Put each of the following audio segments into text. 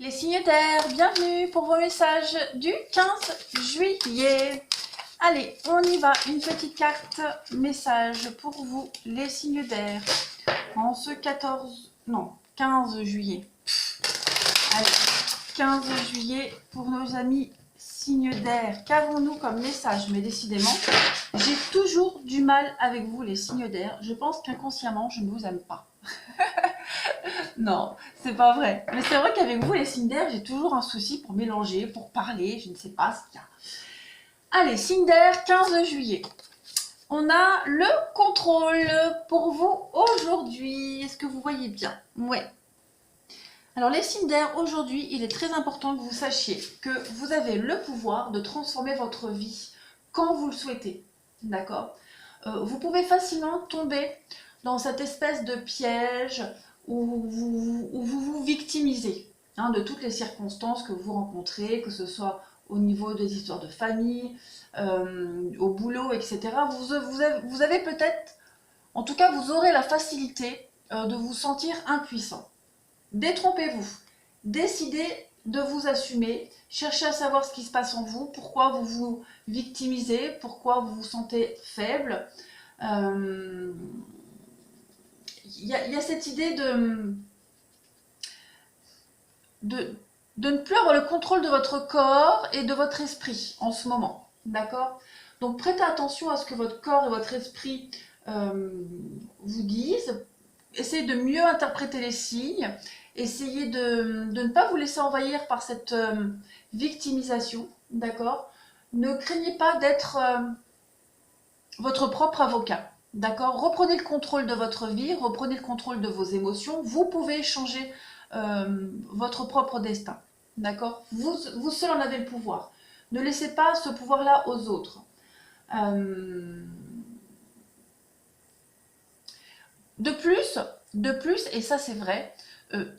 Les signes d'air, bienvenue pour vos messages du 15 juillet. Allez, on y va. Une petite carte message pour vous, les signes d'air. En ce 15 juillet. Allez, 15 juillet pour nos amis signes d'air. Qu'avons-nous comme message? Mais décidément, j'ai toujours du mal avec vous, les signes d'air. Je pense qu'inconsciemment, je ne vous aime pas. Non, c'est pas vrai. Mais c'est vrai qu'avec vous, les signes d'air, j'ai toujours un souci pour mélanger, pour parler. Je ne sais pas ce qu'il y a. Allez, signes d'air, 15 juillet. On a le contrôle pour vous aujourd'hui. Est-ce que vous voyez bien? Ouais. Alors les signes d'air, aujourd'hui, il est très important que vous sachiez que vous avez le pouvoir de transformer votre vie quand vous le souhaitez. D'accord? Vous pouvez facilement tomber dans cette espèce de piège où vous vous victimisez de toutes les circonstances que vous rencontrez, que ce soit au niveau des histoires de famille, au boulot, etc. Vous avez peut-être, en tout cas vous aurez la facilité de vous sentir impuissant. Détrompez-vous, décidez de vous assumer, cherchez à savoir ce qui se passe en vous, pourquoi vous vous victimisez, pourquoi vous vous sentez faible. Il y a cette idée de ne plus avoir le contrôle de votre corps et de votre esprit en ce moment. D'accord? Donc prêtez attention à ce que votre corps et votre esprit vous disent. Essayez de mieux interpréter les signes. Essayez de ne pas vous laisser envahir par cette victimisation. D'accord? Ne craignez pas d'être votre propre avocat. D'accord? Reprenez le contrôle de votre vie, reprenez le contrôle de vos émotions. Vous pouvez changer votre propre destin. D'accord? Vous seul en avez le pouvoir. Ne laissez pas ce pouvoir-là aux autres. De plus, et ça c'est vrai,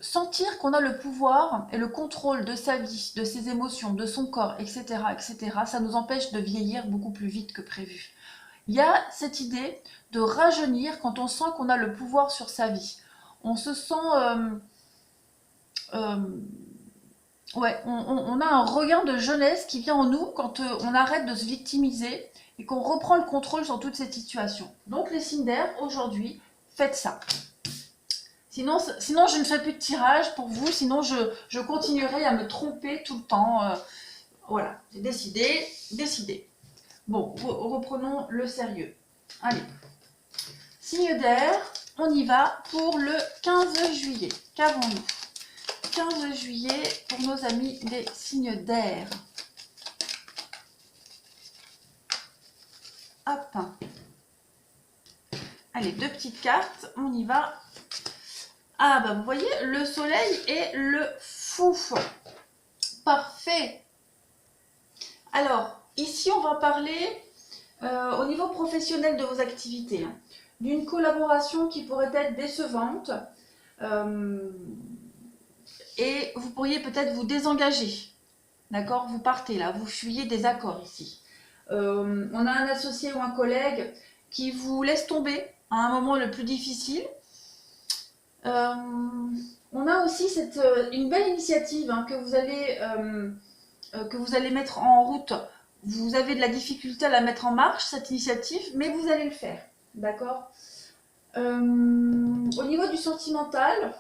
sentir qu'on a le pouvoir et le contrôle de sa vie, de ses émotions, de son corps, etc., ça nous empêche de vieillir beaucoup plus vite que prévu. Il y a cette idée de rajeunir quand on sent qu'on a le pouvoir sur sa vie. On se sent... ouais, on a un regain de jeunesse qui vient en nous quand on arrête de se victimiser et qu'on reprend le contrôle sur toute cette situation. Donc les signes d'air, aujourd'hui, faites ça. Sinon, je ne ferai plus de tirage pour vous, sinon je continuerai à me tromper tout le temps. Voilà, j'ai décidé. Bon, reprenons le sérieux. Allez, signe d'air, on y va pour le 15 juillet. Qu'avons-nous? 15 juillet pour nos amis des signes d'air. Hop. Allez, deux petites cartes, on y va. Ah bah vous voyez, le soleil et le fou. Parfait. Alors, ici on va parler au niveau professionnel de vos activités, d'une collaboration qui pourrait être décevante et vous pourriez peut-être vous désengager. D'accord? Vous partez là, vous fuyez des accords ici. On a un associé ou un collègue qui vous laisse tomber à un moment le plus difficile. On a aussi une belle initiative que vous allez mettre en route. Vous avez de la difficulté à la mettre en marche, cette initiative, mais vous allez le faire. D'accord? Au niveau du sentimental,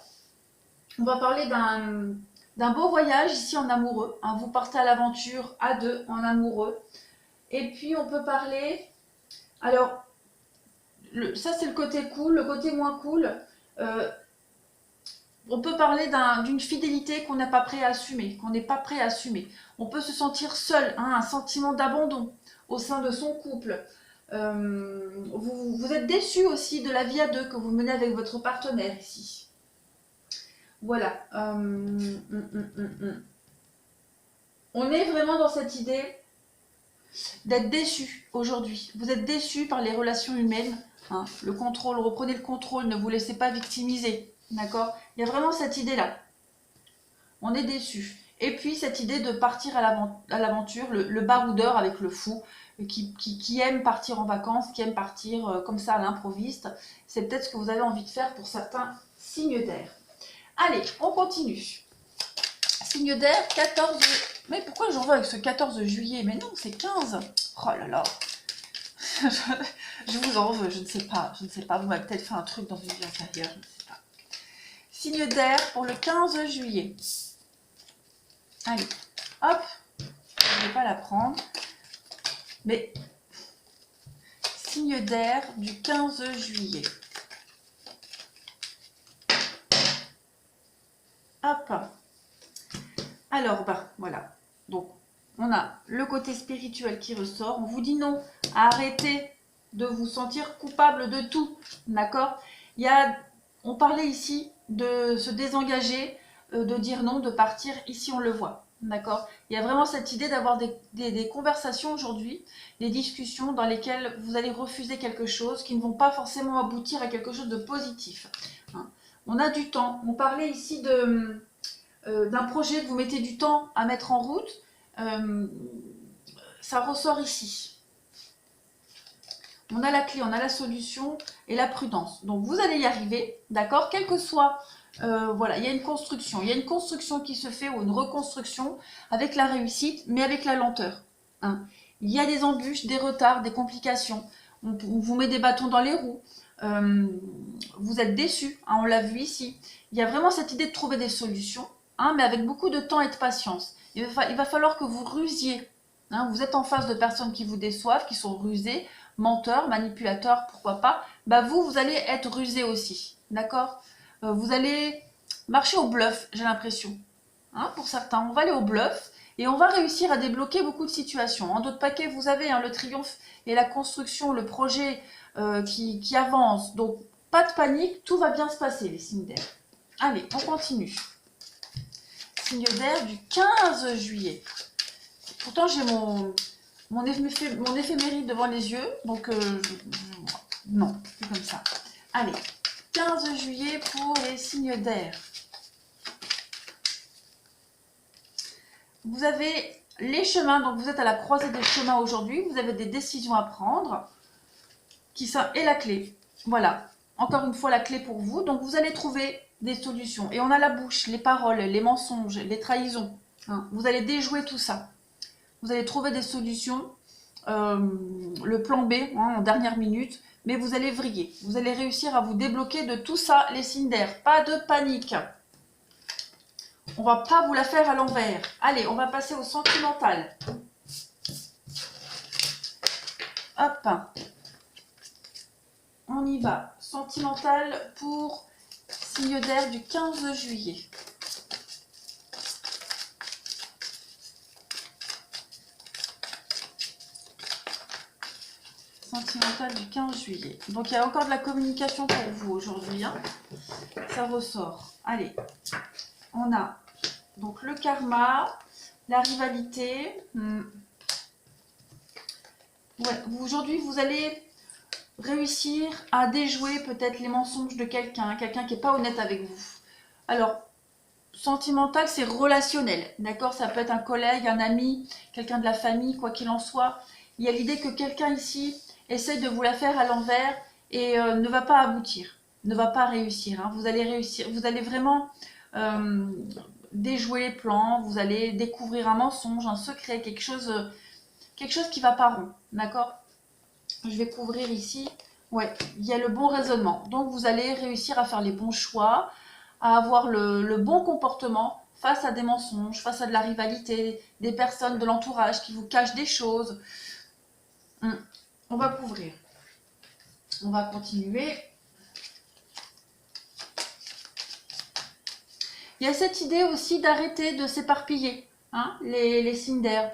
on va parler d'un beau voyage ici en amoureux. Vous partez à l'aventure à deux en amoureux. Et puis on peut parler... Alors, ça c'est le côté cool. Le côté moins cool... on peut parler d'une fidélité qu'on n'est pas prêt à assumer, qu'on n'est pas prêt à assumer. On peut se sentir seul, un sentiment d'abandon au sein de son couple. Vous êtes déçu aussi de la vie à deux que vous menez avec votre partenaire ici. Voilà. On est vraiment dans cette idée d'être déçu aujourd'hui. Vous êtes déçu par les relations humaines. Le contrôle, reprenez le contrôle, ne vous laissez pas victimiser. D'accord? Il y a vraiment cette idée-là. On est déçu. Et puis cette idée de partir à l'aventure, le baroudeur avec le fou, qui aime partir en vacances, qui aime partir comme ça à l'improviste. C'est peut-être ce que vous avez envie de faire pour certains signes d'air. Allez, on continue. signe d'air, 14... Mais pourquoi j'en veux avec ce 14 juillet? Mais non, c'est 15. Oh là là. Je vous en veux, je ne sais pas. Je ne sais pas, vous m'avez peut-être fait un truc dans une vie antérieure, je ne sais pas. Signe d'air pour le 15 juillet. Allez, hop. Je ne vais pas la prendre. Mais signe d'air du 15 juillet. Hop. Alors, voilà. Donc, on a le côté spirituel qui ressort. On vous dit non. Arrêtez de vous sentir coupable de tout. D'accord? On parlait ici de se désengager, de dire non, de partir. Ici, on le voit. D'accord? Il y a vraiment cette idée d'avoir des conversations aujourd'hui, des discussions dans lesquelles vous allez refuser quelque chose qui ne vont pas forcément aboutir à quelque chose de positif. Hein. On a du temps. On parlait ici d'un projet que vous mettez du temps à mettre en route, ça ressort ici. On a la clé, on a la solution et la prudence. Donc vous allez y arriver, d'accord? Quel que soit, voilà, il y a une construction. Il y a une construction qui se fait ou une reconstruction avec la réussite, mais avec la lenteur. Hein. Il y a des embûches, des retards, des complications. On vous met des bâtons dans les roues. Vous êtes déçus, hein, on l'a vu ici. Il y a vraiment cette idée de trouver des solutions. Hein, mais avec beaucoup de temps et de patience. Il va falloir que vous rusiez. Hein, vous êtes en face de personnes qui vous déçoivent, qui sont rusées, menteurs, manipulateurs, pourquoi pas. Vous allez être rusé aussi. D'accord? Vous allez marcher au bluff, j'ai l'impression. Hein, pour certains, on va aller au bluff et on va réussir à débloquer beaucoup de situations. En d'autres paquets, vous avez le triomphe et la construction, le projet qui avance. Donc, pas de panique, tout va bien se passer, les signes d'air. Allez, on continue. Signe d'air du 15 juillet. Pourtant, j'ai mon éphéméride devant les yeux, donc non, c'est comme ça. Allez, 15 juillet pour les signes d'air. Vous avez les chemins, donc vous êtes à la croisée des chemins aujourd'hui, vous avez des décisions à prendre, et la clé. Voilà, encore une fois la clé pour vous, donc vous allez trouver des solutions. Et on a la bouche, les paroles, les mensonges, les trahisons. Hein. Vous allez déjouer tout ça. Vous allez trouver des solutions, le plan B en dernière minute, mais vous allez vriller. Vous allez réussir à vous débloquer de tout ça, les signes d'air. Pas de panique. On va pas vous la faire à l'envers. Allez, on va passer au sentimental. Hop. On y va. Sentimental pour signe d'air du 15 juillet. Sentimental du 15 juillet. Donc il y a encore de la communication pour vous aujourd'hui. Hein. Ça ressort. Allez. On a donc le karma, la rivalité. Ouais, aujourd'hui, vous allez réussir à déjouer peut-être les mensonges de quelqu'un qui n'est pas honnête avec vous. Alors, sentimental, c'est relationnel, d'accord? Ça peut être un collègue, un ami, quelqu'un de la famille, quoi qu'il en soit. Il y a l'idée que quelqu'un ici essaye de vous la faire à l'envers et ne va pas aboutir, ne va pas réussir. Hein. Vous allez réussir, vous allez vraiment déjouer les plans, vous allez découvrir un mensonge, un secret, quelque chose qui va pas rond, d'accord? Je vais couvrir ici. Ouais, il y a le bon raisonnement. Donc, vous allez réussir à faire les bons choix, à avoir le bon comportement face à des mensonges, face à de la rivalité, des personnes de l'entourage qui vous cachent des choses. On va couvrir. On va continuer. Il y a cette idée aussi d'arrêter de s'éparpiller, hein, les signes d'air.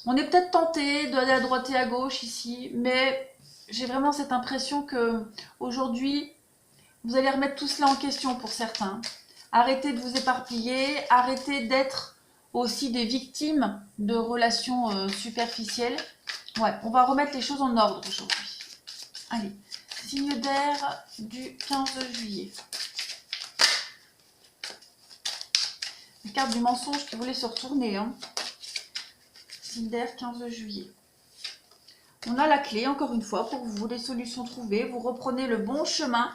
On est peut-être tenté d'aller à droite et à gauche ici, mais j'ai vraiment cette impression que aujourd'hui, vous allez remettre tout cela en question pour certains. Arrêtez de vous éparpiller, arrêtez d'être aussi des victimes de relations superficielles. Ouais, on va remettre les choses en ordre aujourd'hui. Allez, signe d'air du 15 juillet. La carte du mensonge qui voulait se retourner. Hein. Signe d'air 15 juillet. On a la clé, encore une fois, pour vous, les solutions trouvées. Vous reprenez le bon chemin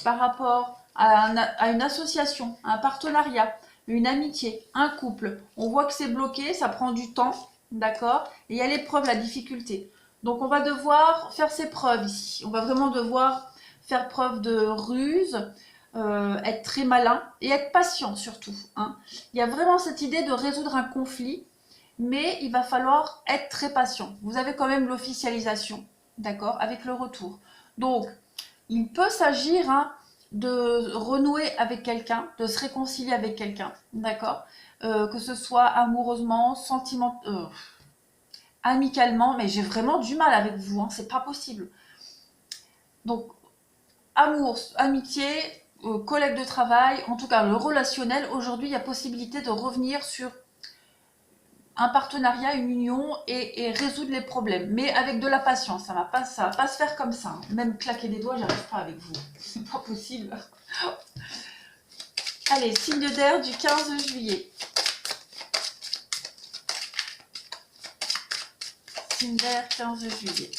par rapport à une association, à un partenariat. une amitié, un couple. On voit que c'est bloqué, ça prend du temps, d'accord? Et il y a l'épreuve, la difficulté. Donc on va devoir faire ses preuves ici. On va vraiment devoir faire preuve de ruse, être très malin et être patient surtout, hein. Il y a vraiment cette idée de résoudre un conflit, mais il va falloir être très patient. Vous avez quand même l'officialisation, d'accord, avec le retour. Donc, il peut s'agir, hein, de renouer avec quelqu'un, de se réconcilier avec quelqu'un, d'accord, que ce soit amoureusement, amicalement, mais j'ai vraiment du mal avec vous, hein, c'est pas possible. Donc, amour, amitié, collègue de travail, en tout cas le relationnel, aujourd'hui il y a possibilité de revenir sur un partenariat, une union et résoudre les problèmes. Mais avec de la patience, ça va pas se faire comme ça, hein. Même claquer des doigts, j'arrive pas avec vous. C'est pas possible. Allez, signe d'air du 15 juillet. Signe d'air 15 juillet.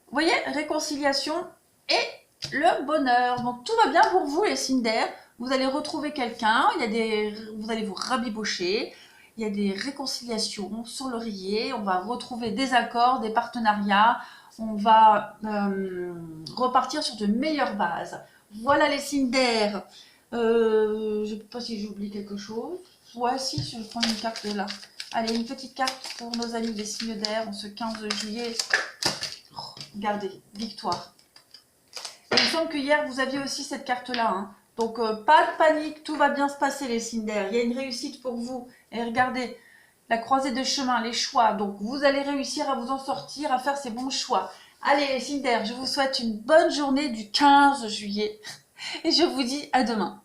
Vous voyez, réconciliation et le bonheur. Donc tout va bien pour vous les signes d'air. Vous allez retrouver quelqu'un, vous allez vous rabibocher, il y a des réconciliations sur l'oreiller, on va retrouver des accords, des partenariats, on va repartir sur de meilleures bases. Voilà les signes d'air. Je ne sais pas si j'oublie quelque chose. Ouais, si, je vais prendre une carte de là. Allez, une petite carte pour nos amis des signes d'air en ce 15 juillet. Oh, regardez, victoire. Et il me semble que hier, vous aviez aussi cette carte-là, hein. Donc, pas de panique, tout va bien se passer les signes d'air. Il y a une réussite pour vous. Et regardez, la croisée des chemins, les choix. Donc, vous allez réussir à vous en sortir, à faire ces bons choix. Allez les signes d'air, je vous souhaite une bonne journée du 15 juillet. Et je vous dis à demain.